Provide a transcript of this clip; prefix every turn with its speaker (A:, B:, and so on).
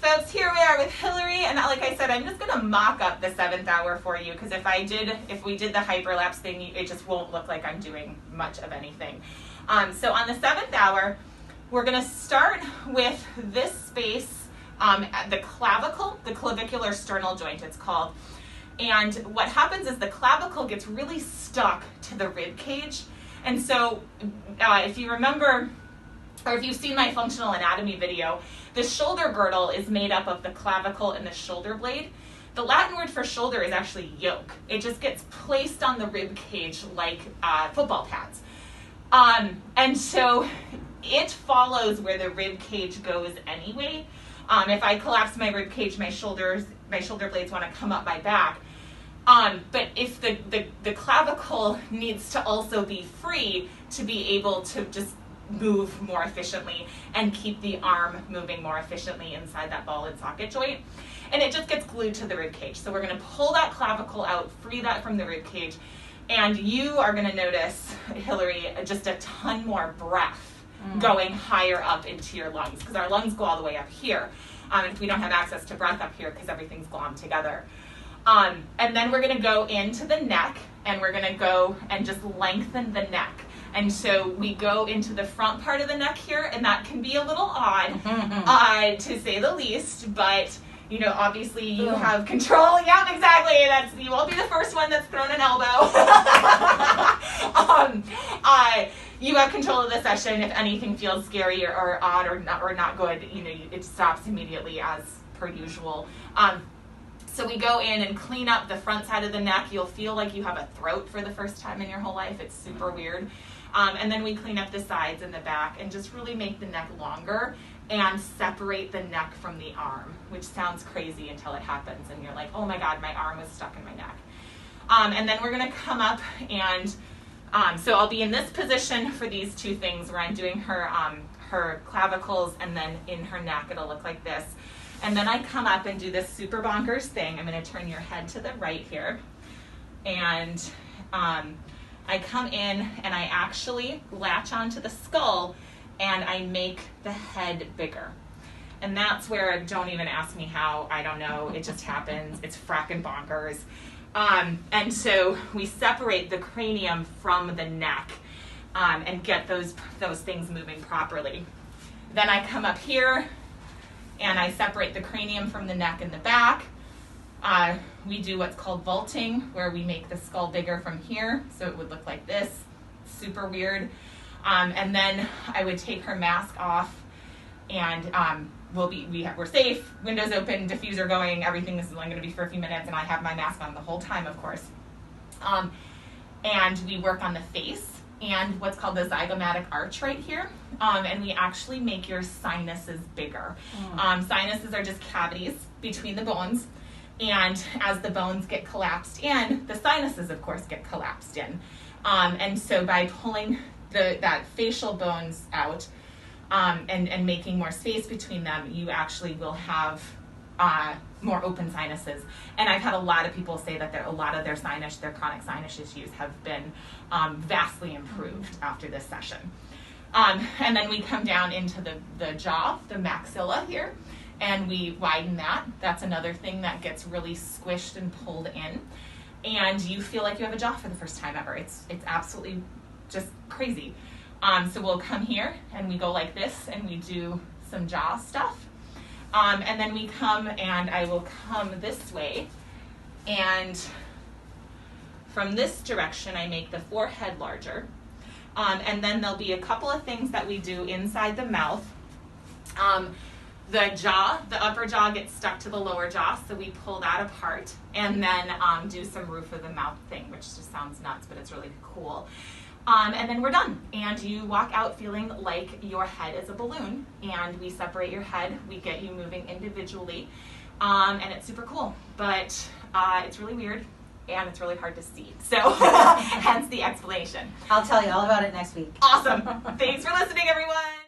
A: folks, here we are with Hillary, and like I said, I'm just going to mock up the 7th hour for you, because if we did the hyperlapse thing, it just won't look like I'm doing much of anything. So on the 7th hour, we're going to start with this space, the clavicle, the clavicular sternal joint it's called. And what happens is the clavicle gets really stuck to the rib cage. And so if you remember, or if you've seen my functional anatomy video, the shoulder girdle is made up of the clavicle and the shoulder blade. The Latin word for shoulder is actually yoke. It just gets placed on the rib cage like football pads. And so it follows where the rib cage goes anyway. If I collapse my rib cage, my shoulder blades want to come up my back. But if the clavicle needs to also be free to be able to just move more efficiently and keep the arm moving more efficiently inside that ball and socket joint. And it just gets glued to the rib cage. So we're going to pull that clavicle out, free that from the rib cage, and you are going to notice, Hillary, just a ton more breath going higher up into your lungs, because our lungs go all the way up here. And if we don't have access to breath up here, because everything's glommed together. And then we're going to go into the neck, and we're going to go and just lengthen the neck. And so we go into the front part of the neck here, and that can be a little odd, to say the least, but you know, obviously you have control. Yeah, exactly. You won't be the first one that's thrown an elbow. You have control of the session. If anything feels scary or odd or not good, you know, it stops immediately as per usual. So we go in and clean up the front side of the neck. You'll feel like you have a throat for the first time in your whole life. It's super weird. And then we clean up the sides and the back and just really make the neck longer and separate the neck from the arm, which sounds crazy until it happens and you're like, oh my God, my arm was stuck in my neck. And then we're gonna come up and, so I'll be in this position for these two things where I'm doing her clavicles, and then in her neck it'll look like this. And then I come up and do this super bonkers thing. I'm gonna turn your head to the right here. And I come in and I actually latch onto the skull and I make the head bigger. And that's where, don't even ask me how, I don't know, it just happens. It's frackin' bonkers. And so we separate the cranium from the neck and get those things moving properly. Then I come up here and I separate the cranium from the neck and the back. We do what's called vaulting, where we make the skull bigger from here, so it would look like this. Super weird. And then I would take her mask off, and we're safe, windows open, diffuser going, everything is only going to be for a few minutes, and I have my mask on the whole time, of course. And we work on the face and what's called the zygomatic arch right here, and we actually make your sinuses bigger. Sinuses are just cavities between the bones, and as the bones get collapsed in, the sinuses, of course, get collapsed in. And so by pulling that facial bones out and making more space between them, you actually will have more open sinuses. And I've had a lot of people say that a lot of their chronic sinus issues have been vastly improved after this session. And then we come down into the jaw, the maxilla here, and we widen that. That's another thing that gets really squished and pulled in. And you feel like you have a jaw for the first time ever. It's absolutely just crazy. So we'll come here and we go like this and we do some jaw stuff. And then we come and I will come this way, and from this direction I make the forehead larger. And then there'll be a couple of things that we do inside the mouth. The upper jaw gets stuck to the lower jaw, so we pull that apart, and then do some roof of the mouth thing, which just sounds nuts, but it's really cool. And then we're done, and you walk out feeling like your head is a balloon, and we separate your head, we get you moving individually, and it's super cool, but it's really weird, and it's really hard to see, so hence the explanation.
B: I'll tell you all about it next week.
A: Awesome. Thanks for listening, everyone.